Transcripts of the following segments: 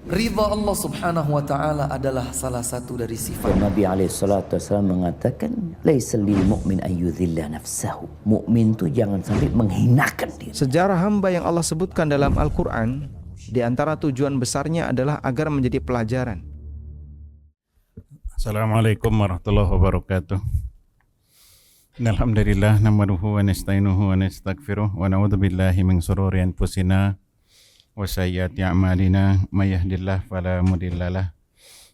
Ridha Allah subhanahu wa ta'ala adalah salah satu dari sifat. Nabi SAW mengatakan, laisa lil mu'min ayyudhilla nafsahu. Mukmin itu jangan sampai menghinakan diri. Sejarah hamba yang Allah sebutkan dalam Al-Quran, di antara tujuan besarnya adalah agar menjadi pelajaran. Assalamualaikum warahmatullahi wabarakatuh. Alhamdulillah nahmaduhu wa nasta'inuhu wa nastaghfiruh wa na'udzu billahi min shururi anfusina wa sayyiati a'malina may yahdihillahu fala mudhillalah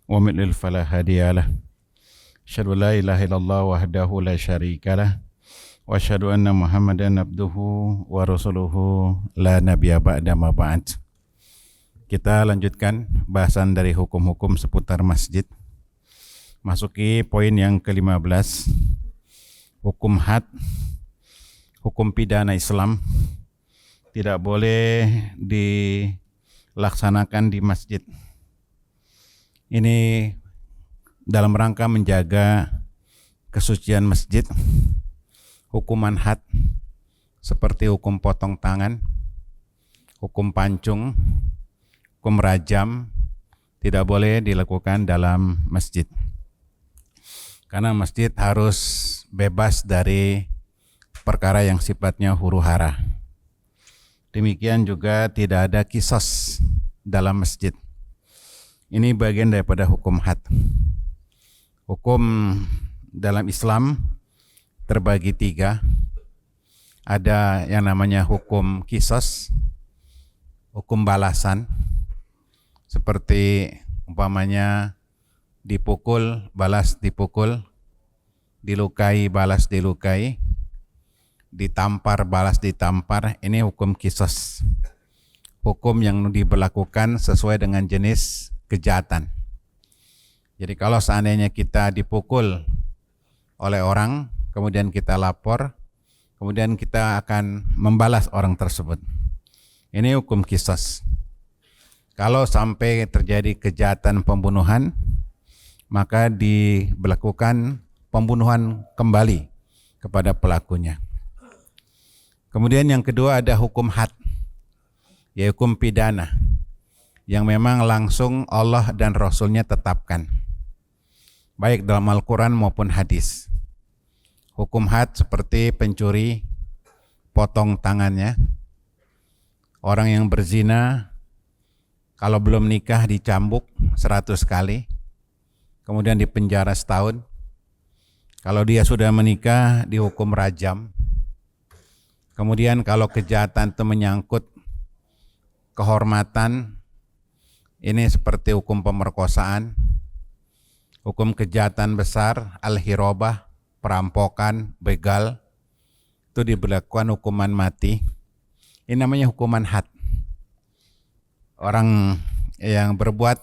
wa may yudlil fala hadiyalah. Asyhadu an la ilaha illallah wahdahu la syarikalah wa asyhadu anna Muhammadan abduhu wa rasuluhu la nabiyya ba'da ma ba'd. Kita lanjutkan bahasan dari hukum-hukum seputar masjid. Masuki poin yang ke-15, hukum had, hukum pidana Islam tidak boleh dilaksanakan di masjid. Ini dalam rangka menjaga kesucian masjid. Hukuman had seperti hukum potong tangan, hukum pancung, hukum rajam tidak boleh dilakukan dalam masjid. Karena masjid harus bebas dari perkara yang sifatnya huru-hara. Demikian juga tidak ada qisas dalam masjid. Ini bagian daripada hukum had. Hukum dalam Islam terbagi 3. Ada yang namanya hukum qisas, hukum balasan, seperti umpamanya dipukul, balas dipukul, dilukai, balas dilukai, ditampar, balas ditampar. Ini hukum qisas. Hukum yang diberlakukan sesuai dengan jenis kejahatan. Jadi kalau seandainya kita dipukul oleh orang, kemudian kita lapor, kemudian kita akan membalas orang tersebut. Ini hukum qisas. Kalau sampai terjadi kejahatan pembunuhan, maka diberlakukan pembunuhan kembali kepada pelakunya. Kemudian yang kedua ada hukum had, yaitu hukum pidana, yang memang langsung Allah dan Rasulnya tetapkan, baik dalam Al-Quran maupun hadis. Hukum had seperti pencuri, potong tangannya. Orang yang berzina, kalau belum nikah dicambuk 100 kali, kemudian dipenjara setahun. Kalau dia sudah menikah dihukum rajam. Kemudian kalau kejahatan itu menyangkut kehormatan, ini seperti hukum pemerkosaan, hukum kejahatan besar, al-hirobah, perampokan, begal, itu diberlakukan hukuman mati. Ini namanya hukuman had. Orang yang berbuat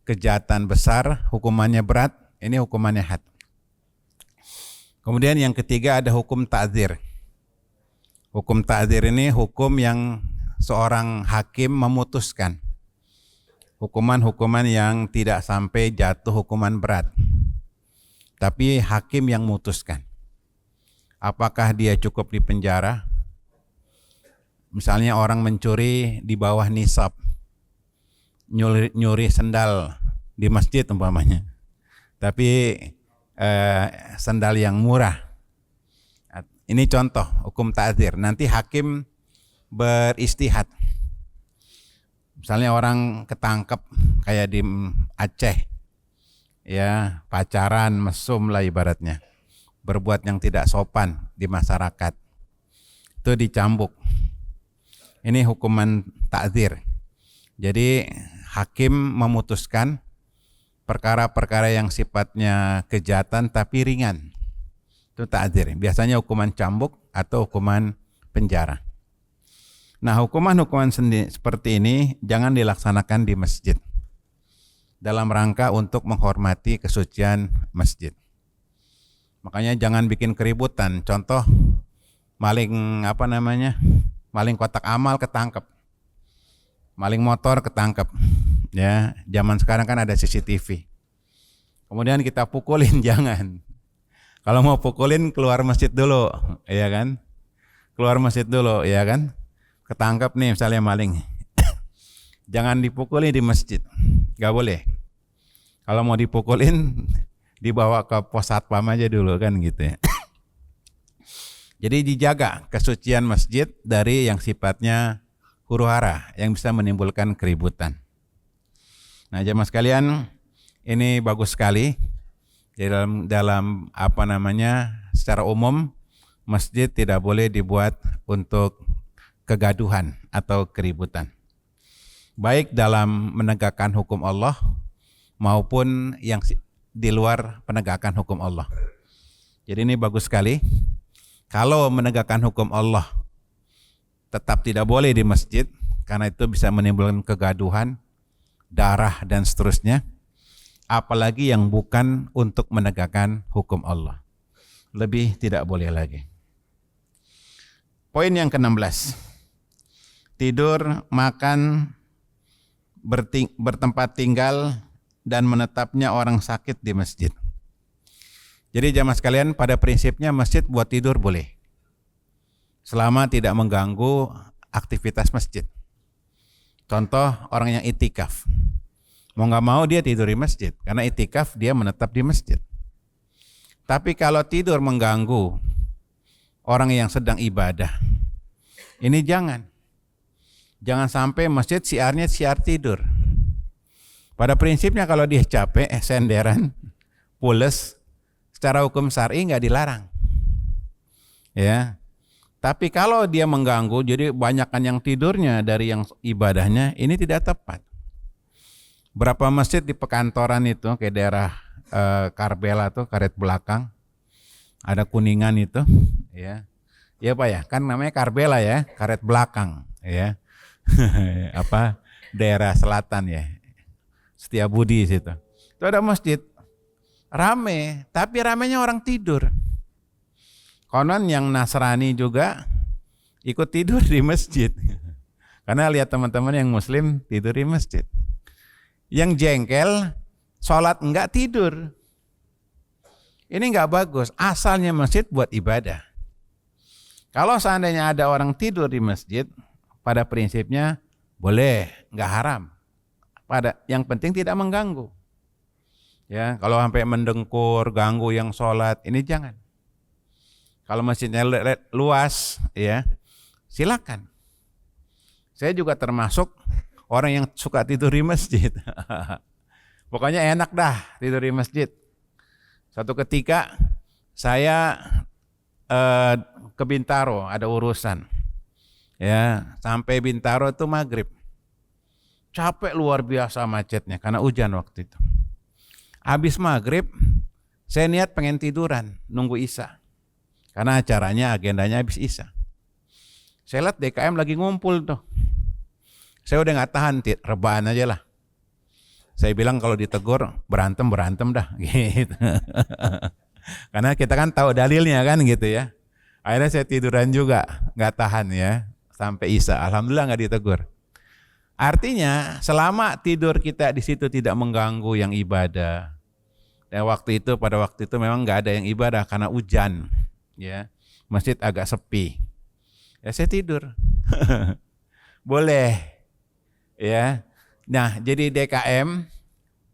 kejahatan besar, hukumannya berat, ini hukumannya had. Kemudian yang ketiga ada hukum ta'zir. Hukum ta'zir ini hukum yang seorang hakim memutuskan. Hukuman-hukuman yang tidak sampai jatuh hukuman berat. Tapi hakim yang memutuskan. Apakah dia cukup di penjara? Misalnya orang mencuri di bawah nisab, nyuri sendal di masjid umpamanya, tapi sendal yang murah. Ini contoh hukum ta'zir. Nanti hakim beristihad. Misalnya orang ketangkep kayak di Aceh, ya pacaran, mesum lah ibaratnya, berbuat yang tidak sopan di masyarakat, itu dicambuk. Ini hukuman ta'zir. Jadi hakim memutuskan perkara-perkara yang sifatnya kejahatan tapi ringan. Itu ta'zir. Biasanya hukuman cambuk atau hukuman penjara. Nah, hukuman-hukuman seperti ini jangan dilaksanakan di masjid dalam rangka untuk menghormati kesucian masjid. Makanya jangan bikin keributan. Contoh maling maling kotak amal ketangkep. Maling motor ketangkep. Ya, zaman sekarang kan ada CCTV. Kemudian kita pukulin, jangan. Kalau mau pukulin keluar masjid dulu, ya kan? Keluar masjid dulu, ya kan? Ketangkep nih misalnya maling. Jangan dipukulin di masjid, nggak boleh. Kalau mau dipukulin, dibawa ke pos satpam aja dulu kan gitu ya. Jadi dijaga kesucian masjid dari yang sifatnya huru-hara yang bisa menimbulkan keributan. Nah, jemaah sekalian, ini bagus sekali. Dalam apa namanya, secara umum masjid tidak boleh dibuat untuk kegaduhan atau keributan. Baik dalam menegakkan hukum Allah maupun yang di luar penegakan hukum Allah. Jadi ini bagus sekali. Kalau menegakkan hukum Allah tetap tidak boleh di masjid karena itu bisa menimbulkan kegaduhan, darah dan seterusnya. Apalagi yang bukan untuk menegakkan hukum Allah. Lebih tidak boleh lagi. Poin yang ke-16. Tidur, makan, bertempat tinggal dan menetapnya orang sakit di masjid. Jadi jamaah sekalian, pada prinsipnya masjid buat tidur boleh. Selama tidak mengganggu aktivitas masjid. Contoh orang yang itikaf. Mau nggak mau dia tidur di masjid, karena itikaf dia menetap di masjid. Tapi kalau tidur mengganggu orang yang sedang ibadah, ini jangan sampai masjid siarnya siar tidur. Pada prinsipnya kalau dia capek, senderan, pules, secara hukum syar'i nggak dilarang. Ya. Tapi kalau dia mengganggu, jadi banyakkan yang tidurnya dari yang ibadahnya, ini tidak tepat. Berapa masjid di Pekantoran itu, kayak daerah Karbela tuh, karet belakang, ada Kuningan itu, ya, ya Pak ya, kan namanya Karbela ya, karet belakang, ya, apa daerah selatan ya, Setiabudi situ. Itu ada masjid, rame, tapi ramenya orang tidur. Konon yang Nasrani juga ikut tidur di masjid, karena lihat teman-teman yang Muslim tidur di masjid. Yang jengkel, sholat enggak tidur. Ini enggak bagus, asalnya masjid buat ibadah. Kalau seandainya ada orang tidur di masjid, pada prinsipnya boleh, enggak haram. Yang penting tidak mengganggu. Ya, kalau sampai mendengkur, ganggu yang sholat, ini jangan. Kalau masjidnya luas, ya silakan. Saya juga termasuk orang yang suka tidur di masjid. Pokoknya enak dah tidur di masjid. Suatu ketika saya ke Bintaro, ada urusan. Ya, sampai Bintaro itu maghrib. Capek luar biasa macetnya karena hujan waktu itu. Habis maghrib, saya niat pengen tiduran, nunggu Isya. Karena acaranya, agendanya habis Isya. Saya lihat DKM lagi ngumpul tuh. Saya udah nggak tahan, rebahan aja lah. Saya bilang kalau ditegur berantem dah, gitu. Karena kita kan tahu dalilnya kan gitu ya. Akhirnya saya tiduran juga, nggak tahan ya, sampai Isya. Alhamdulillah nggak ditegur. Artinya selama tidur kita di situ tidak mengganggu yang ibadah. Dan pada waktu itu memang nggak ada yang ibadah karena hujan, ya. Masjid agak sepi. Ya saya tidur. Boleh. Ya, nah jadi DKM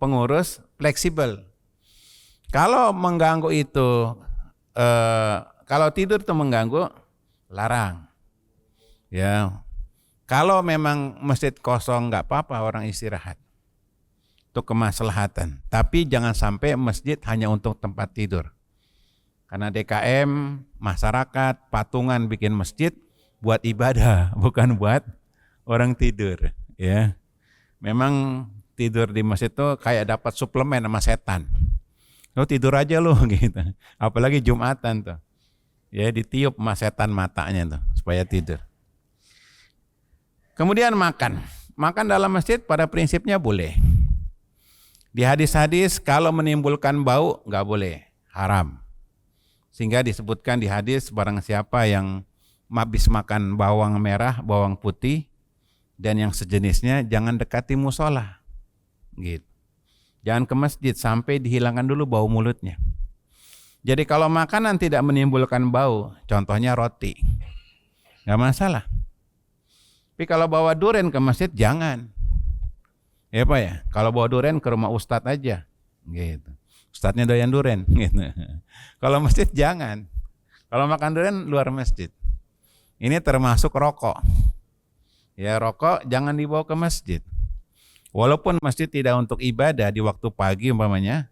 pengurus fleksibel. Kalau mengganggu itu, kalau tidur itu mengganggu, larang. Ya, kalau memang masjid kosong nggak apa-apa orang istirahat, itu kemaslahatan. Tapi jangan sampai masjid hanya untuk tempat tidur. Karena DKM, masyarakat, patungan bikin masjid buat ibadah, bukan buat orang tidur. Ya, memang tidur di masjid itu kayak dapat suplemen sama setan. Lo tidur aja lo gitu. Apalagi Jumatan tuh, ya ditiup sama setan matanya tuh supaya tidur. Kemudian makan dalam masjid pada prinsipnya boleh. Di hadis-hadis kalau menimbulkan bau nggak boleh, haram. Sehingga disebutkan di hadis barang siapa yang habis makan bawang merah, bawang putih, dan yang sejenisnya jangan dekati musola, gitu. Jangan ke masjid sampai dihilangkan dulu bau mulutnya. Jadi kalau makanan tidak menimbulkan bau, contohnya roti, nggak masalah. Tapi kalau bawa durian ke masjid jangan. Ya Pak ya, kalau bawa durian ke rumah ustadz aja, gitu. Ustadznya doyan durian, gitu. Kalau masjid jangan. Kalau makan durian luar masjid. Ini termasuk rokok. Ya rokok jangan dibawa ke masjid. Walaupun masjid tidak untuk ibadah di waktu pagi umpamanya,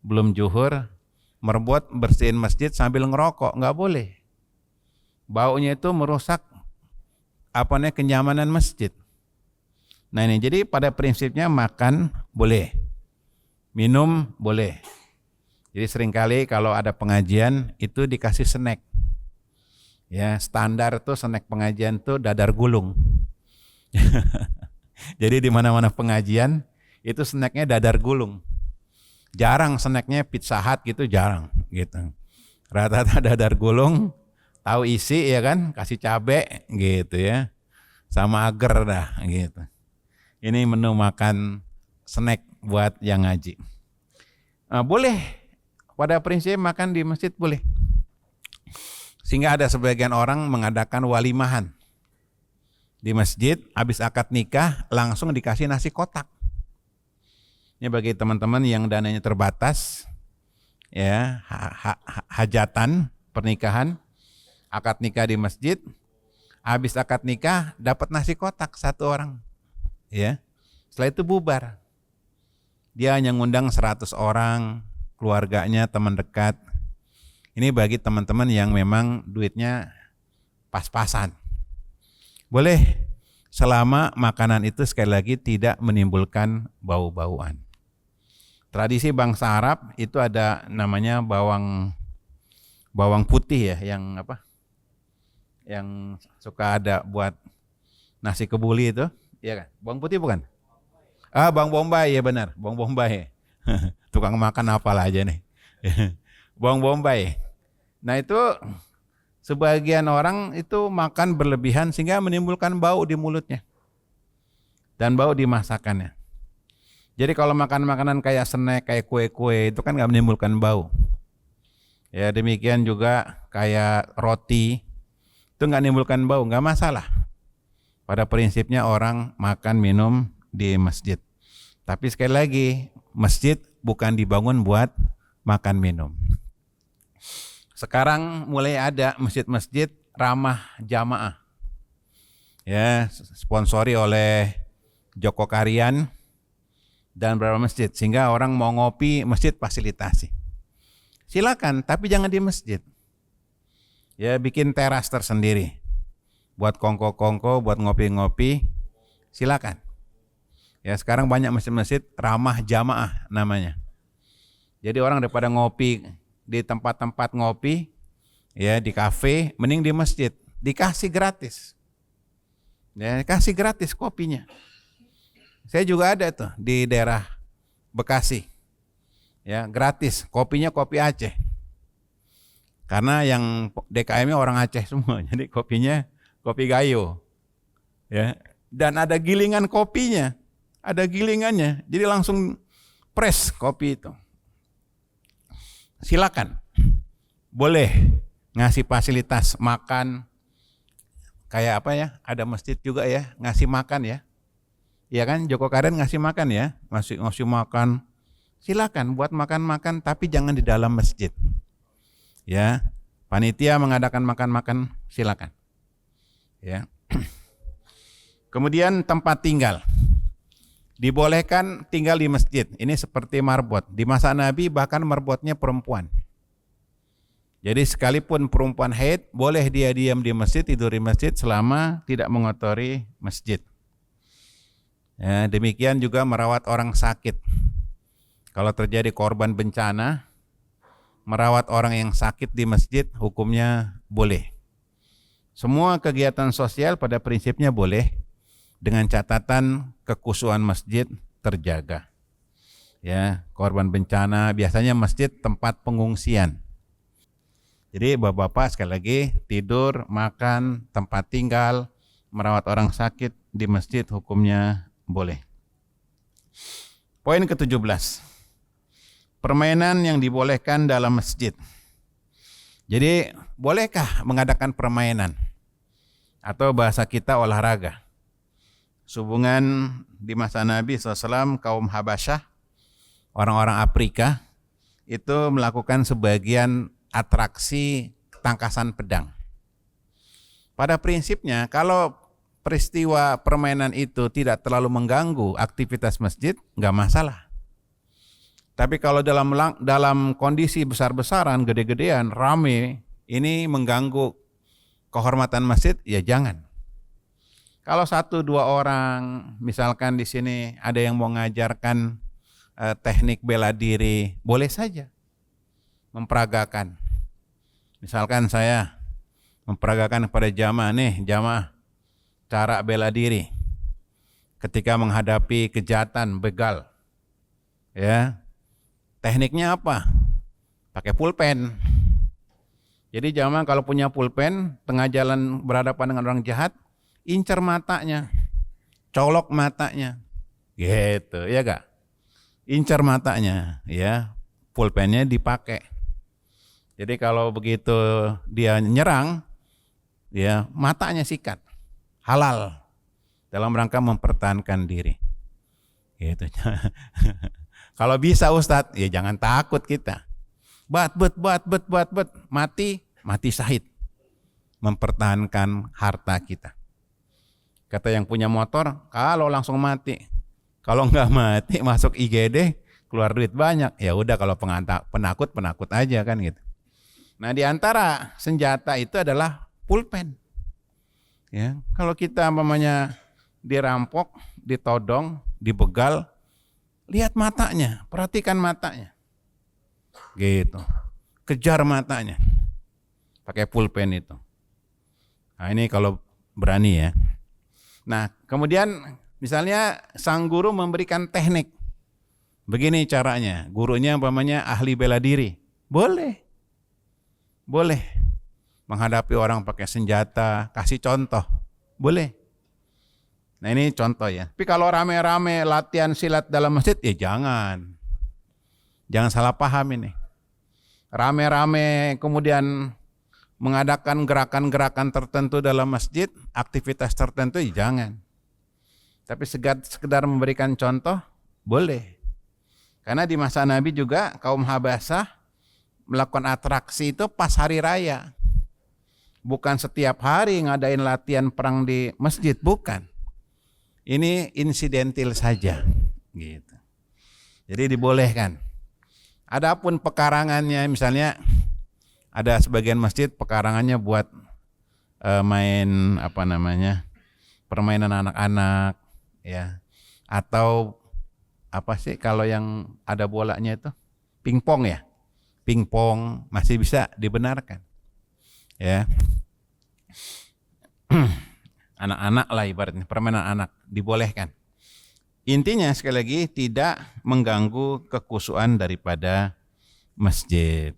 belum zuhur, merebut bersihin masjid sambil ngerokok, nggak boleh. Baunya itu merusak kenyamanan masjid. Nah ini jadi pada prinsipnya makan boleh, minum boleh. Jadi seringkali kalau ada pengajian itu dikasih snack. Ya standar tuh snack pengajian tuh dadar gulung. Jadi di mana-mana pengajian itu snacknya dadar gulung. Jarang snacknya Pizza Hut gitu, jarang gitu. Rata-rata dadar gulung, tahu isi ya kan, kasih cabe gitu ya, sama agar dah gitu. Ini menu makan snack buat yang ngaji. Boleh, pada prinsip makan di masjid boleh. Sehingga ada sebagian orang mengadakan walimahan. Di masjid, habis akad nikah, langsung dikasih nasi kotak. Ini bagi teman-teman yang dananya terbatas, ya hajatan, pernikahan, akad nikah di masjid, habis akad nikah dapat nasi kotak satu orang. Ya, setelah itu bubar. Dia hanya ngundang 100 orang, keluarganya, teman dekat. Ini bagi teman-teman yang memang duitnya pas-pasan. Boleh, selama makanan itu sekali lagi tidak menimbulkan bau-bauan. Tradisi bangsa Arab itu ada namanya bawang putih ya, yang suka ada buat nasi kebuli itu. Iya kan? Bawang putih bukan? Bawang bombay ya benar, bawang bombay. Tukang makan apalah aja nih. Bawang bombay. Nah itu sebagian orang itu makan berlebihan sehingga menimbulkan bau di mulutnya. Dan bau di masakannya. Jadi kalau makan makanan kayak snack, kayak kue-kue itu kan nggak menimbulkan bau. Ya demikian juga kayak roti itu nggak menimbulkan bau, nggak masalah. Pada prinsipnya orang makan minum di masjid. Tapi sekali lagi, masjid bukan dibangun buat makan minum. Sekarang mulai ada masjid-masjid ramah jamaah. Ya, sponsori oleh Joko Karian dan beberapa masjid sehingga orang mau ngopi masjid fasilitasi. Silakan, tapi jangan di masjid. Ya, bikin teras tersendiri. Buat kongko-kongko, buat ngopi-ngopi, silakan. Ya, sekarang banyak masjid-masjid ramah jamaah namanya. Jadi orang daripada ngopi di tempat-tempat ngopi, ya di kafe, mending di masjid, dikasih gratis. Ya, kasih gratis kopinya. Saya juga ada tuh di daerah Bekasi. Ya, gratis, kopinya kopi Aceh. Karena yang DKM-nya orang Aceh semua, jadi kopinya kopi gayo. Ya, dan ada gilingan kopinya. Ada gilingannya, jadi langsung press kopi itu. Silakan, boleh ngasih fasilitas makan, kayak apa ya, ada masjid juga ya, ngasih makan ya. Iya kan, Joko Karen ngasih makan ya, ngasih makan. Silakan buat makan-makan, tapi jangan di dalam masjid. Ya, panitia mengadakan makan-makan, silakan. Ya. Kemudian tempat tinggal. Dibolehkan tinggal di masjid. Ini seperti marbot. Di masa Nabi bahkan marbotnya perempuan. Jadi sekalipun perempuan haid, boleh dia diam di masjid, tidur di masjid selama tidak mengotori masjid. Ya, demikian juga merawat orang sakit. Kalau terjadi korban bencana, merawat orang yang sakit di masjid hukumnya boleh. Semua kegiatan sosial pada prinsipnya boleh, dengan catatan kekhusyuan masjid terjaga. Ya, korban bencana biasanya masjid tempat pengungsian. Jadi bapak-bapak sekali lagi tidur, makan, tempat tinggal, merawat orang sakit di masjid hukumnya boleh. Poin ke-17. Permainan yang dibolehkan dalam masjid. Jadi bolehkah mengadakan permainan? Atau bahasa kita olahraga? sehubungan di masa Nabi SAW kaum Habasyah, orang-orang Afrika itu melakukan sebagian atraksi tangkasan pedang. Pada prinsipnya kalau peristiwa permainan itu tidak terlalu mengganggu aktivitas masjid, nggak masalah. Tapi kalau dalam kondisi besar-besaran, gede-gedean, rame, ini mengganggu kehormatan masjid, ya jangan. Kalau 1-2 orang, misalkan di sini ada yang mau mengajarkan teknik bela diri, boleh saja memperagakan. Misalkan saya memperagakan kepada jamaah cara bela diri ketika menghadapi kejahatan, begal. Ya. Tekniknya apa? Pakai pulpen. Jadi jamaah kalau punya pulpen, tengah jalan berhadapan dengan orang jahat, incer matanya, colok matanya, gitu, ya gak? Incer matanya, ya, pulpennya dipakai. Jadi kalau begitu dia nyerang, ya matanya sikat, halal, dalam rangka mempertahankan diri. Gitu. Kalau bisa Ustadz, ya jangan takut kita. Bat, mati syahid, mempertahankan harta kita. Kata yang punya motor, kalau langsung mati, kalau nggak mati masuk IGD, keluar duit banyak. Ya udah kalau penakut aja kan gitu. Nah di antara senjata itu adalah pulpen. Ya, kalau kita umpamanya dirampok, ditodong, dibegal, lihat matanya, perhatikan matanya, gitu, kejar matanya, pakai pulpen itu. Nah ini kalau berani ya. Nah, kemudian misalnya sang guru memberikan teknik. Begini caranya, gurunya umpamanya ahli bela diri. Boleh. Menghadapi orang pakai senjata, kasih contoh. Boleh. Nah, ini contoh ya. Tapi kalau rame-rame latihan silat dalam masjid, ya jangan. Jangan salah paham ini. Rame-rame kemudian mengadakan gerakan-gerakan tertentu dalam masjid, aktivitas tertentu, ya jangan. Tapi sekedar memberikan contoh, boleh. Karena di masa Nabi juga kaum Habasyah melakukan atraksi itu pas hari raya. Bukan setiap hari ngadain latihan perang di masjid, bukan. Ini insidental saja, gitu. Jadi dibolehkan. Adapun pekarangannya, misalnya ada sebagian masjid pekarangannya buat main permainan anak-anak, ya, atau apa sih kalau yang ada bolanya itu pingpong ya, pingpong masih bisa dibenarkan, ya. Anak-anak lah ibaratnya, permainan anak dibolehkan. Intinya sekali lagi tidak mengganggu kekhusyuan daripada masjid.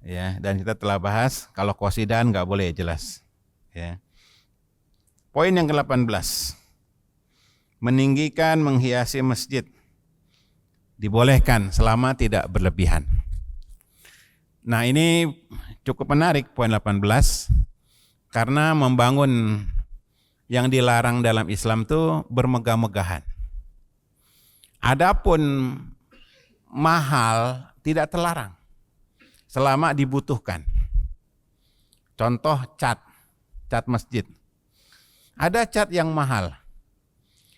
Ya, dan kita telah bahas kalau qasidan nggak boleh, jelas. Ya. Poin yang ke-18. Meninggikan, menghiasi masjid dibolehkan selama tidak berlebihan. Nah, ini cukup menarik poin 18. Karena membangun yang dilarang dalam Islam itu bermegah-megahan. Adapun mahal tidak terlarang selama dibutuhkan. Contoh cat masjid. Ada cat yang mahal,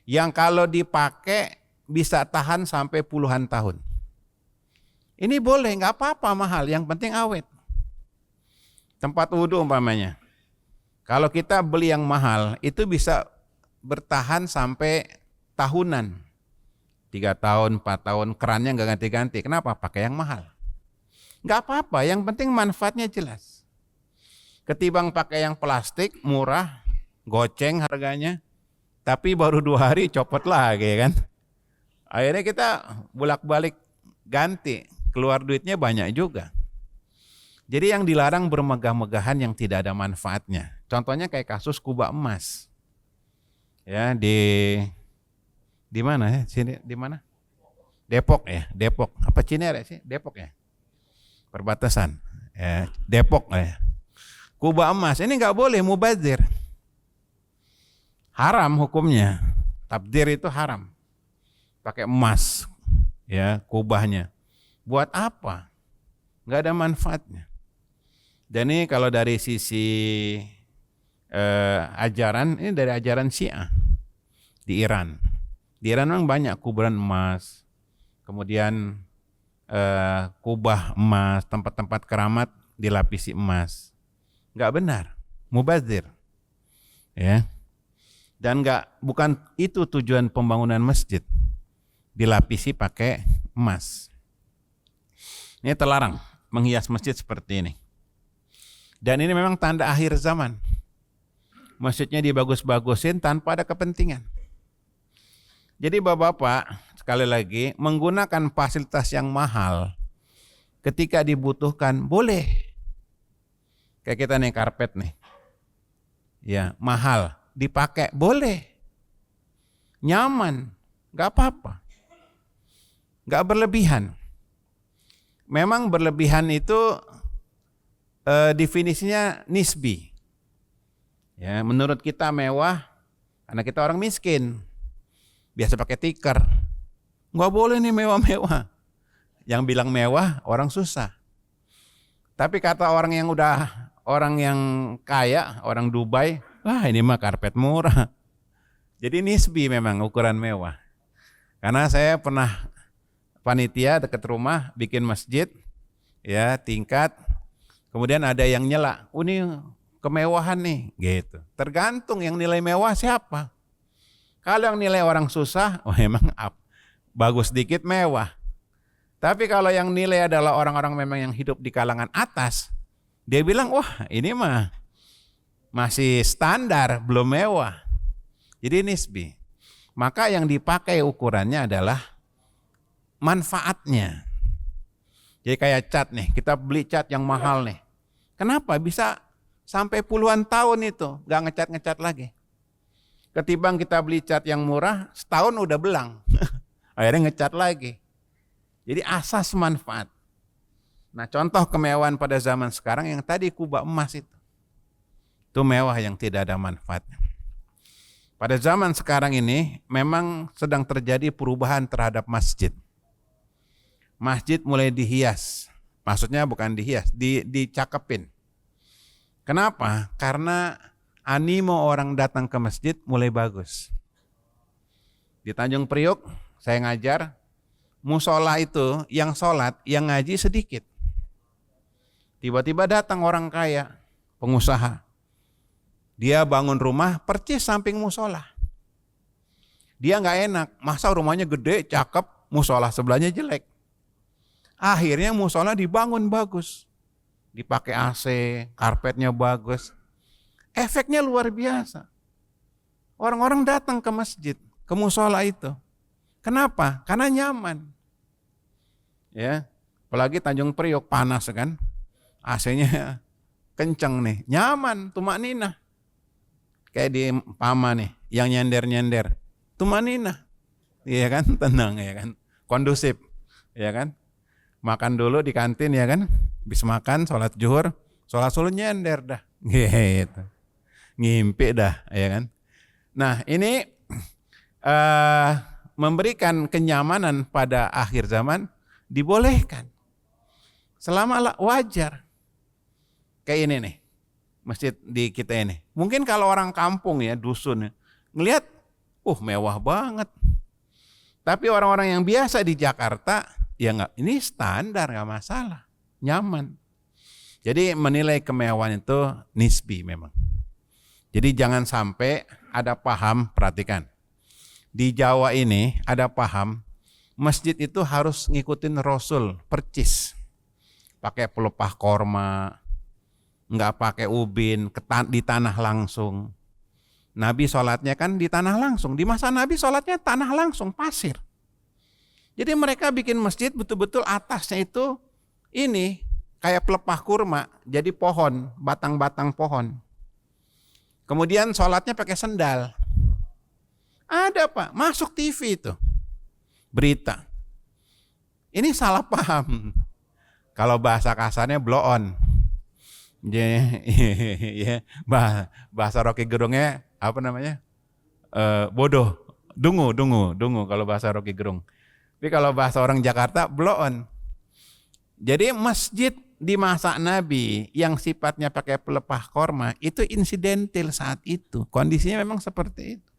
yang kalau dipakai bisa tahan sampai puluhan tahun. Ini boleh, nggak apa-apa mahal, yang penting awet. Tempat wudhu umpamanya. Kalau kita beli yang mahal, itu bisa bertahan sampai tahunan. 3 tahun, 4 tahun, kerannya nggak ganti-ganti. Kenapa? Pakai yang mahal. Nggak apa-apa, yang penting manfaatnya jelas. Ketimbang pakai yang plastik, murah, goceng harganya, tapi baru 2 hari copot lagi kan. Akhirnya kita bolak-balik ganti, keluar duitnya banyak juga. Jadi yang dilarang bermegah-megahan yang tidak ada manfaatnya. Contohnya kayak kasus kubah emas. Ya, di mana ya? Sini di mana? Depok ya, Depok. Apa Cinere sih? Depok ya. Perbatasan. Ya, Depok ya. Kubah emas ini nggak boleh mubazir. haram hukumnya. Tabdir itu haram. Pakai emas, ya, kubahnya. Buat apa? Nggak ada manfaatnya. Dan ini kalau dari sisi ajaran, ini dari ajaran Syiah di Iran. Di Iran memang banyak kuburan emas, kemudian kubah emas, tempat-tempat keramat dilapisi emas. Nggak benar, mubazir, ya. Dan bukan itu tujuan pembangunan masjid, dilapisi pakai emas. Ini terlarang menghias masjid seperti ini. Dan ini memang tanda akhir zaman. Masjidnya dibagus-bagusin tanpa ada kepentingan. Jadi bapak-bapak, sekali lagi, menggunakan fasilitas yang mahal ketika dibutuhkan boleh. Kayak kita nih karpet nih. Ya, mahal, dipakai boleh. Nyaman, nggak apa-apa. Nggak berlebihan. Memang berlebihan itu definisinya nisbi. Ya, menurut kita mewah karena kita orang miskin. Biasa pakai tikar. Nggak boleh nih mewah-mewah. Yang bilang mewah orang susah. Tapi kata orang yang kaya, orang Dubai, wah ini mah karpet murah. Jadi nisbi memang ukuran mewah. Karena saya pernah panitia dekat rumah bikin masjid, ya, tingkat. Kemudian ada yang nyela, ini kemewahan nih, gitu. Tergantung yang nilai mewah siapa. Kalau yang nilai orang susah, emang bagus dikit mewah. Tapi kalau yang nilai adalah orang-orang memang yang hidup di kalangan atas, dia bilang, wah ini mah masih standar, belum mewah. Jadi nisbi. Maka yang dipakai ukurannya adalah manfaatnya. Jadi kayak cat nih, kita beli cat yang mahal nih. Kenapa bisa sampai puluhan tahun itu gak ngecat-ngecat lagi? Ketimbang kita beli cat yang murah, setahun udah belang. Akhirnya ngecat lagi. Jadi asas manfaat. Nah, contoh kemewahan pada zaman sekarang yang tadi kubah emas itu. Itu mewah yang tidak ada manfaatnya. Pada zaman sekarang ini memang sedang terjadi perubahan terhadap masjid. Masjid mulai dihias. Maksudnya bukan dihias, dicakepin. Kenapa? Karena animo orang datang ke masjid mulai bagus. Di Tanjung Priok saya ngajar, musola itu yang sholat, yang ngaji sedikit. Tiba-tiba datang orang kaya, pengusaha. Dia bangun rumah percis samping musola. Dia nggak enak, masa rumahnya gede, cakep, musola sebelahnya jelek. Akhirnya musola dibangun bagus. Dipakai AC, karpetnya bagus. Efeknya luar biasa. Orang-orang datang ke masjid, ke musola itu. Kenapa? Karena nyaman. Ya, apalagi Tanjung Priok panas kan. AC-nya kenceng nih, nyaman, tumakninah. Kayak di Pama nih, yang nyender-nyender. Tumakninah. Iya kan, tenang ya kan. Kondusif, ya kan. Makan dulu di kantin ya kan. Habis makan, sholat zuhur, sholat subuh nyender dah. Gitu. Ngimpi dah, ya kan. Nah, ini memberikan kenyamanan pada akhir zaman dibolehkan. Selama wajar. Kayak ini nih, masjid di kita ini. Mungkin kalau orang kampung ya, dusun, ngelihat, mewah banget. Tapi orang-orang yang biasa di Jakarta, ya nggak, ini standar, nggak masalah, nyaman. Jadi menilai kemewahan itu nisbi memang. Jadi jangan sampai ada paham, perhatikan. Di Jawa ini ada paham, masjid itu harus ngikutin Rasul, percis. Pakai pelepah korma, nggak pakai ubin, di tanah langsung. Nabi sholatnya kan di tanah langsung. Di masa Nabi sholatnya tanah langsung, pasir. Jadi mereka bikin masjid betul-betul atasnya itu ini kayak pelepah kurma, jadi pohon, batang-batang pohon. Kemudian sholatnya pakai sendal. Ada Pak, masuk TV itu, berita. Ini salah paham. Kalau bahasa kasarnya blow on. Ya, bahasa Rocky Gerungnya apa namanya? bodoh, dungu kalau bahasa Rocky Gerung. Tapi kalau bahasa orang Jakarta, blow on. Jadi masjid di masa Nabi yang sifatnya pakai pelepah korma itu insidental saat itu. Kondisinya memang seperti itu.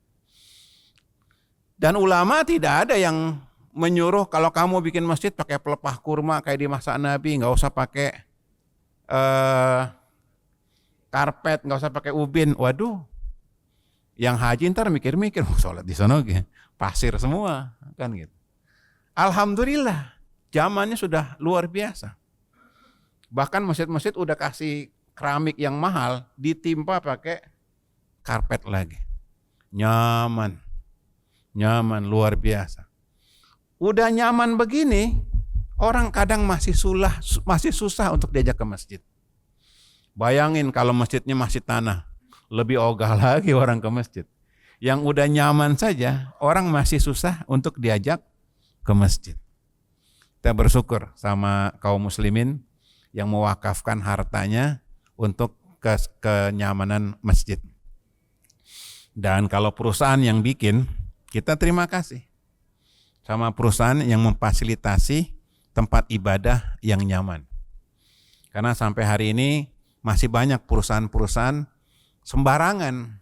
Dan ulama tidak ada yang menyuruh kalau kamu bikin masjid pakai pelepah kurma kayak di masa Nabi, nggak usah pakai karpet, nggak usah pakai ubin. Waduh, yang haji ntar mikir-mikir mau sholat di sana pasir semua kan gitu. Alhamdulillah, zamannya sudah luar biasa. Bahkan masjid-masjid udah kasih keramik yang mahal, ditimpa pakai karpet lagi. Nyaman luar biasa. Udah nyaman begini, orang kadang masih susah untuk diajak ke masjid. Bayangin kalau masjidnya masih tanah, lebih ogah lagi orang ke masjid. Yang udah nyaman saja, orang masih susah untuk diajak ke masjid. Kita bersyukur sama kaum muslimin yang mewakafkan hartanya untuk kenyamanan masjid. Dan kalau perusahaan yang bikin, kita terima kasih sama perusahaan yang memfasilitasi tempat ibadah yang nyaman. Karena sampai hari ini masih banyak perusahaan-perusahaan sembarangan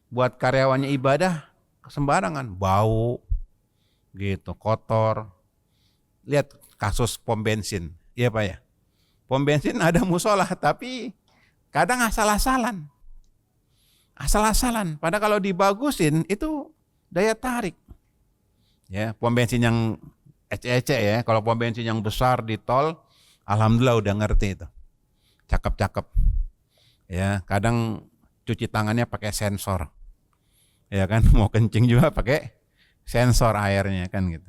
buat karyawannya ibadah, sembarangan, bau gitu, kotor. Lihat kasus pom bensin, iya Pak ya. Pom bensin ada musola, tapi kadang asal-asalan. Padahal kalau dibagusin itu daya tarik. Ya, pom bensin yang ece-ece ya. Kalau pom bensin yang besar di tol, alhamdulillah udah ngerti itu. Cakep-cakep. Ya, kadang cuci tangannya pakai sensor. Ya kan, mau kencing juga pakai sensor airnya kan gitu.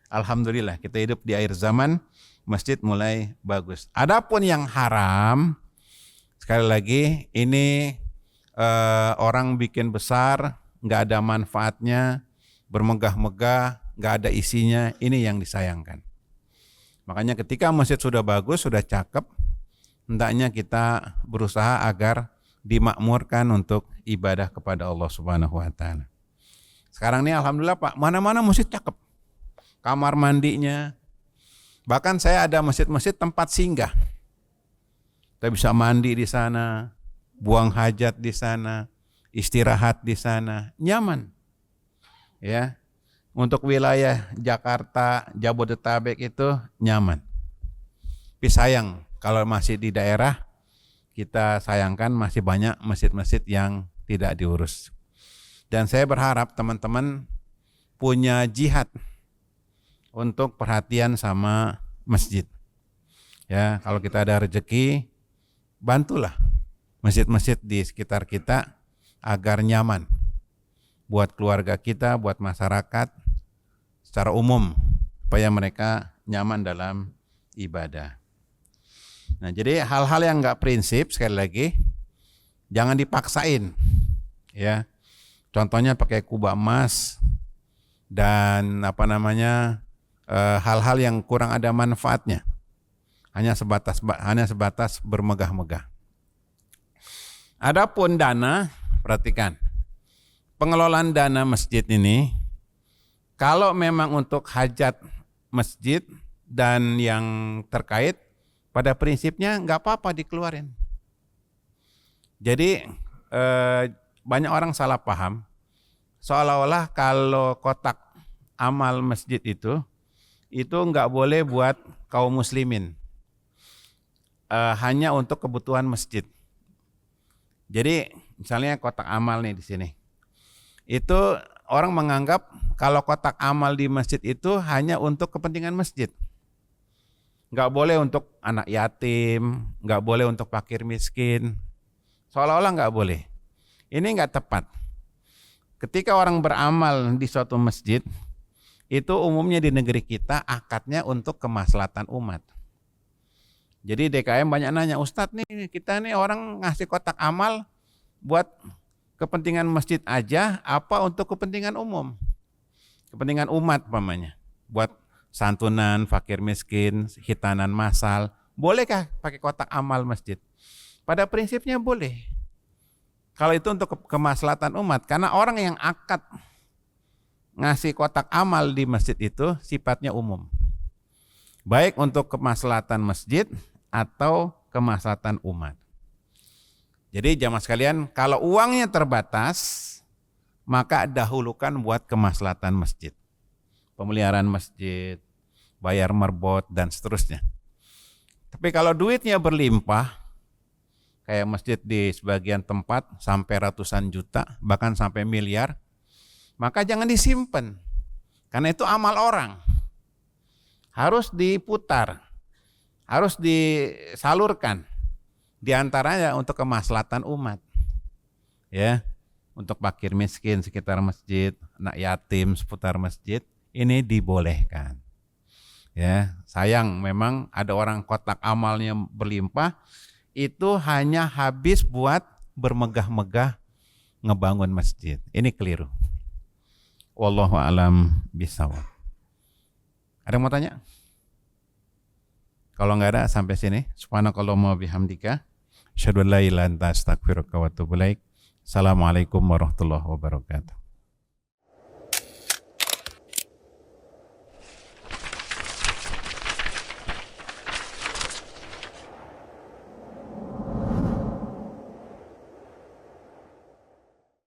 Alhamdulillah kita hidup di akhir zaman, masjid mulai bagus. Adapun yang haram, sekali lagi ini orang bikin besar, nggak ada manfaatnya, bermegah-megah, nggak ada isinya, ini yang disayangkan. Makanya ketika masjid sudah bagus, sudah cakep, hendaknya kita berusaha agar dimakmurkan untuk ibadah kepada Allah Subhanahu wa taala. Sekarang ini alhamdulillah Pak, mana-mana masjid cakep. Kamar mandinya. Bahkan saya ada masjid-masjid tempat singgah. Kita bisa mandi di sana, buang hajat di sana, istirahat di sana, nyaman. Ya. Untuk wilayah Jakarta, Jabodetabek itu nyaman. Tapi sayang kalau masih di daerah, kita sayangkan masih banyak masjid-masjid yang tidak diurus. Dan saya berharap teman-teman punya jihad untuk perhatian sama masjid. Ya, kalau kita ada rezeki, bantulah masjid-masjid di sekitar kita agar nyaman buat keluarga kita, buat masyarakat secara umum, supaya mereka nyaman dalam ibadah. Nah, jadi hal-hal yang enggak prinsip, sekali lagi, jangan dipaksain. Ya, contohnya pakai kubah emas dan hal-hal yang kurang ada manfaatnya, hanya sebatas bermegah-megah. Adapun dana, perhatikan, pengelolaan dana masjid ini, kalau memang untuk hajat masjid dan yang terkait, pada prinsipnya nggak apa-apa dikeluarin. Jadi banyak orang salah paham, seolah-olah kalau kotak amal masjid itu nggak boleh buat kaum muslimin, hanya untuk kebutuhan masjid. Jadi misalnya kotak amal nih di sini, itu orang menganggap kalau kotak amal di masjid itu hanya untuk kepentingan masjid. Nggak boleh untuk anak yatim, nggak boleh untuk fakir miskin, seolah-olah nggak boleh. Ini nggak tepat. Ketika orang beramal di suatu masjid, itu umumnya di negeri kita akadnya untuk kemaslahatan umat. Jadi DKM banyak nanya, Ustadz nih kita nih orang ngasih kotak amal buat kepentingan masjid aja, apa untuk kepentingan umum? Kepentingan umat umpamanya, buat santunan, fakir miskin, hitanan massal, bolehkah pakai kotak amal masjid? Pada prinsipnya boleh. Kalau itu untuk kemaslahatan umat, karena orang yang akad ngasih kotak amal di masjid itu sifatnya umum. Baik untuk kemaslahatan masjid atau kemaslahatan umat. Jadi jamaah sekalian, kalau uangnya terbatas, maka dahulukan buat kemaslahatan masjid. Pemeliharaan masjid, bayar merbot, dan seterusnya. Tapi kalau duitnya berlimpah, kayak masjid di sebagian tempat sampai ratusan juta, bahkan sampai miliar, maka jangan disimpan. Karena itu amal orang. Harus diputar, harus disalurkan. Di antaranya untuk kemaslahatan umat. Ya, untuk fakir miskin sekitar masjid, anak yatim seputar masjid, ini dibolehkan. Ya, sayang memang ada orang kotak amalnya berlimpah, itu hanya habis buat bermegah-megah ngebangun masjid. Ini keliru. Wallahu a'lam bishawab. Ada yang mau tanya? Kalau nggak ada sampai sini. Subhanakallahumma bihamdika, asyhadu an la ilaha illa anta astaghfiruka wa atubu ilaik. Assalamualaikum warahmatullahi wabarakatuh.